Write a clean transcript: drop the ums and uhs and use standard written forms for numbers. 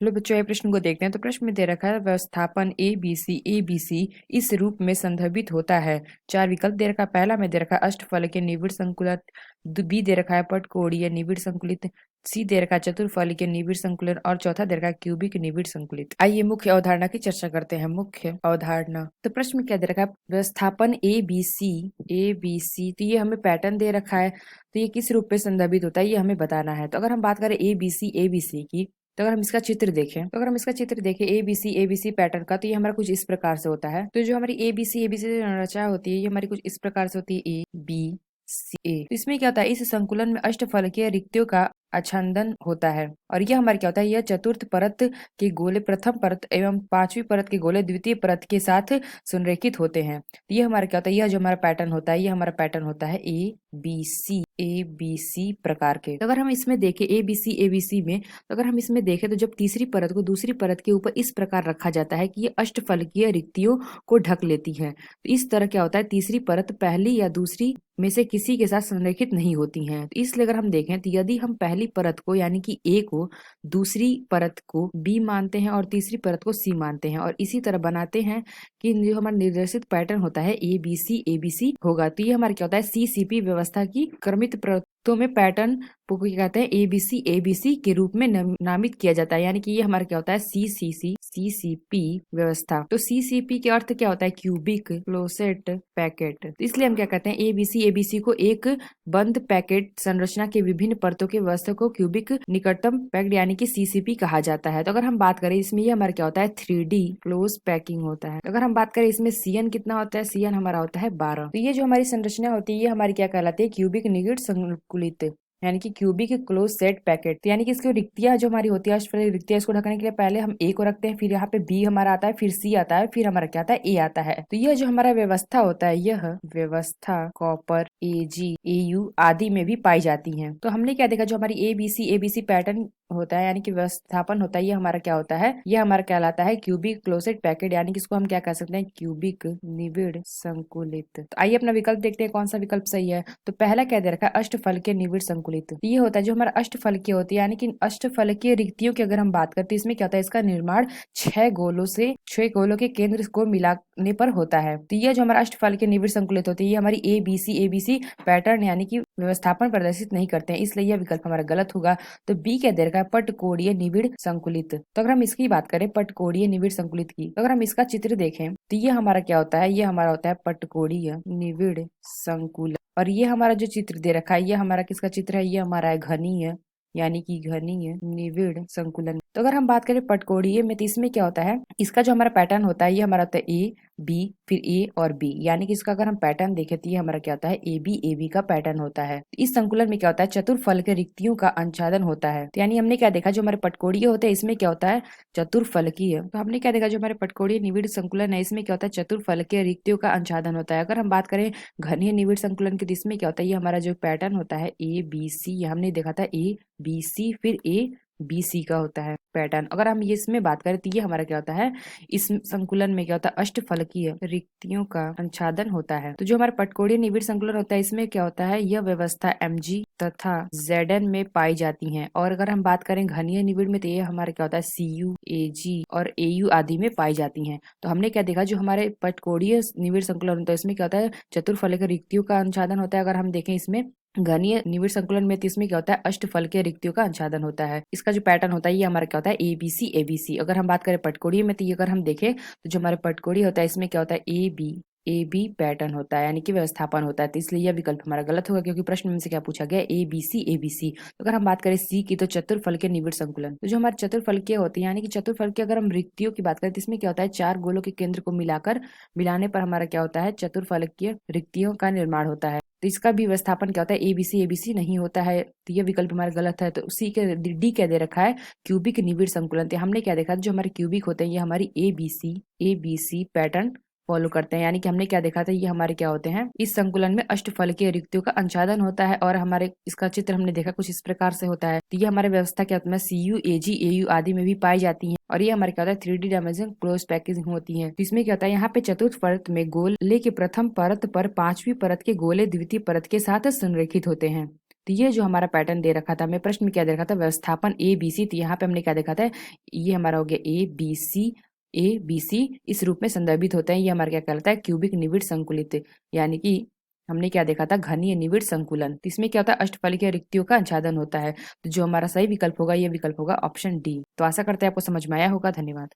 चलो बच्चों ये प्रश्न को देखते हैं। तो प्रश्न में दे रखा है व्यवस्थापन ए बी सी इस रूप में संदर्भित होता है। चार विकल्प दे रखा है। पहला में दे रखा है अष्टफलकीय निविड़ संकुलित, बी दे रखा है पटकोणीय निविड़ संकुलित, सी दे रखा है चतुर्फलकीय निविड़ संकुलन और चौथा दे रखा है क्यूबिक निविड़ संकुलित। आइए मुख्य अवधारणा की चर्चा करते हैं। मुख्य अवधारणा तो प्रश्न में क्या दे रखा है व्यवस्थापन ए बी सी, तो ये हमें पैटर्न दे रखा है। तो ये किस रूप में संदर्भित होता है ये हमें बताना है। तो अगर हम बात करें ए बी सी की, तो अगर हम इसका चित्र देखें ए बी सी पैटर्न का, तो ये हमारा कुछ इस प्रकार से होता है। तो जो हमारी ए बी सी रचना होती है ये हमारी कुछ इस प्रकार से होती है, ए बी सी ए। तो इसमें क्या होता है, इस संकुलन में अष्टफलकीय रिक्तियों का आच्छादन होता है। और यह हमारे क्या होता है, यह चतुर्थ परत के गोले प्रथम परत एवं पांचवी परत के गोले द्वितीय परत के साथ संरेखित होते हैं। तो यह हमारा क्या होता है, यह जो हमारा पैटर्न होता है, यह हमारा पैटर्न होता है ए बी सी प्रकार के। तो अगर हम इसमें देखें ए बी सी में, तो अगर हम इसमें देखें तो जब तीसरी परत को दूसरी परत के ऊपर इस प्रकार रखा जाता है कि ये अष्टफलकीय रिक्तियों को ढक लेती है। तो इस तरह क्या होता है, तीसरी परत पहली या दूसरी में से किसी के साथ संरेखित नहीं होती हैं। तो इसलिए अगर हम देखें तो यदि हम पहली परत को यानी कि ए को, दूसरी परत को बी मानते हैं और तीसरी परत को सी मानते हैं और इसी तरह बनाते हैं कि जो हमारा निर्देशित पैटर्न होता है ए बी सी होगा। तो ये हमारा क्या होता है, CCP व्यवस्था की क्रमित परतों में पैटर्न को क्या कहते हैं, ए बी सी के रूप में नामित किया जाता है। यानी कि ये हमारा क्या होता है, CCP व्यवस्था। तो CCP के अर्थ क्या होता है, क्यूबिक क्लोसेट पैकेट। तो इसलिए हम क्या कहते हैं, ए बी सी को एक बंद पैकेट संरचना के विभिन्न परतों के व्यवस्था को क्यूबिक निकटतम पैक्ड यानी कि CCP कहा जाता है। तो अगर हम बात करें इसमें, ये हमारा क्या होता है, 3D क्लोज पैकिंग होता है। तो अगर हम बात करें इसमें CN कितना होता है, CN हमारा होता है 12। तो ये जो हमारी संरचना होती है ये हमारी क्या कहलाती है, क्यूबिक निगेट संकुलित यानी कि क्यूबिक क्लोज सेट पैकेट। तो यानी कि इसकी रिक्तियां जो हमारी होती है, अष्टफलकीय रिक्तियां, इसको ढकने के लिए पहले हम ए को रखते हैं, फिर यहाँ पे बी हमारा आता है, फिर सी आता है, फिर हमारा क्या आता है, ए आता है। तो यह जो हमारा व्यवस्था होता है, यह व्यवस्था कॉपर AG AU आदि में भी पाई जाती है। तो हमने क्या देखा, जो हमारी ए बी सी पैटर्न होता है यानी कि व्यवस्थापन होता है, ये हमारा क्या होता है, ये हमारा कहलाता है क्यूबिक क्लोसेट पैकेट यानी कि इसको हम क्या कह सकते हैं, क्यूबिक निविड़ संकुलित। तो आइए अपना विकल्प देखते हैं कौन सा विकल्प सही है। तो पहला क्या दे रखा है, अष्टफलकीय निविड़ संकुलित। ये होता है जो हमारा अष्टफलकीय होती है यानी कि अष्टफलकीय रिक्तियों की अगर हम बात करते हैं, इसमें क्या होता है, इसका निर्माण 6 गोलों के केंद्र को मिलाने पर होता है। तो यह जो हमारा अष्टफलकीय निविड़ संकुलित होती है, ये हमारी ए बी सी पैटर्न यानी कि व्यवस्थापन प्रदर्शित नहीं करते हैं, इसलिए यह विकल्प हमारा गलत होगा। तो बी क्या दे रखा है, पटकोणीय निविड़ संकुलित। तो अगर हम इसकी बात करें पटकोणीय निविड़ संकुलित की, तो अगर हम इसका चित्र देखें तो ये हमारा क्या होता है, ये हमारा होता है पटकोणीय निविड़ संकुलन। और ये हमारा जो चित्र दे रखा है, ये हमारा किसका चित्र है, ये हमारा है घनीय यानी कि घनीय निविड़ संकुलन। तो अगर हम बात करें पटकोणीय में, तो इसमें क्या होता है, इसका जो हमारा पैटर्न होता है, ये हमारा होता है ए बी फिर ए और बी, यानी कि इसका अगर हम पैटर्न देखें तो ये हमारा क्या होता है, ए बी का पैटर्न होता है। इस संकुलन में क्या होता है, चतुर्फलकीय रिक्तियों का अंशादन होता है। तो यानी हमने क्या देखा, जो हमारे पटकोणीय होते हैं इसमें क्या होता है, चतुर्फलकीय। तो हमने क्या देखा, जो हमारे पटकोणीय निविड़ संकुलन है इसमें क्या होता है, चतुर्फलकीय रिक्तियों का अंशादन होता है। अगर हम बात करें घनीय निविड़ संकुलन की, तो इसमें क्या होता है, ये हमारा जो पैटर्न होता है ए बी सी, हमने देखा था ए बी सी फिर ए बी सी का होता है पैटर्न। अगर हम ये इसमें बात करें तो ये हमारा क्या होता है, इस संकुलन में क्या होता है, अष्टफलकीय रिक्तियों का अंशादन होता है। तो जो हमारा पटकोणीय निविड़ संकुलन होता है इसमें क्या होता है, यह व्यवस्था MG तथा ZN में पाई जाती हैं। और अगर हम बात करें घनीय निविड़ में, तो ये हमारा क्या होता है, CU AG और AU आदि में पाई जाती हैं। तो हमने क्या देखा, जो हमारे पटकोणीय निविड़ संकुलन होता है इसमें क्या होता है, चतुर्फलकीय रिक्तियों का अंशादन होता है। अगर हम देखें इसमें घनीय निविड़ संकुलन में, तो इसमें क्या होता है, अष्टफलकीय रिक्तियों का अंशादन होता है। इसका जो पैटर्न होता है ये हमारा क्या होता है, ए बी सी। अगर हम बात करें पटकोणीय में, तो ये अगर हम देखें तो जो हमारे पटकोणीय होता है इसमें क्या होता है, ए बी पैटर्न होता है यानी कि व्यवस्थापन होता है। तो इसलिए यह विकल्प हमारा गलत होगा, क्योंकि प्रश्न में से क्या पूछा गया, ए बी सी। तो अगर हम बात करें सी की, तो चतुर्फलकीय निविड़ संकुलन। तो जो हमारे चतुर्फलकीय होती है यानी कि चतुर्फलकीय, अगर हम रिक्तियों की बात करें तो इसमें क्या होता है, 4 गोलों के केंद्र को मिलाने पर हमारा क्या होता है, चतुर्फलकीय रिक्तियों का निर्माण होता है। तो इसका भी व्यवस्थापन क्या होता है, ए बी सी नहीं होता है। तो ये विकल्प हमारा गलत है। तो सी के डी क्या दे रखा है, क्यूबिक निविड़ संकुलन। तो हमने क्या देखा, जो हमारे क्यूबिक होते हैं ये हमारी A B C pattern follow करते हैं। यानी कि हमने क्या देखा था, ये हमारे क्या होते हैं, इस संकुलन में अष्टफलकीय रिक्तियों का अंशादन होता है। और हमारे इसका चित्र हमने देखा कुछ इस प्रकार से होता है। तो ये हमारे व्यवस्था क्या होता है, CU AG AU आदि में भी पाई जाती है। और ये हमारे क्या होता है, 3D डायमेंशन क्लोज पैकेजिंग होती है। तो इसमें क्या होता है, यहाँ पे चतुर्थ परत में गोले के प्रथम परत पर पांचवी परत के गोले द्वितीय परत के साथ संरेखित होते हैं। तो तो ये जो हमारा पैटर्न दे रखा था, हमें प्रश्न में क्या दे रखा था, व्यवस्थापन ए बी सी। तो यहाँ पे हमने क्या देखा था, ये हमारा हो गया ए बी सी इस रूप में संदर्भित होते हैं। ये हमारा क्या कहलाता है, क्यूबिक निविड़ संकुलित, यानी कि हमने क्या देखा था, घनीय निविड़ संकुलन। तो इसमें क्या होता है, अष्टफलकीय रिक्तियों का अंशाधन होता है। तो जो हमारा सही विकल्प होगा, ये विकल्प होगा ऑप्शन डी। तो आशा करते हैं आपको समझ में आया होगा। धन्यवाद।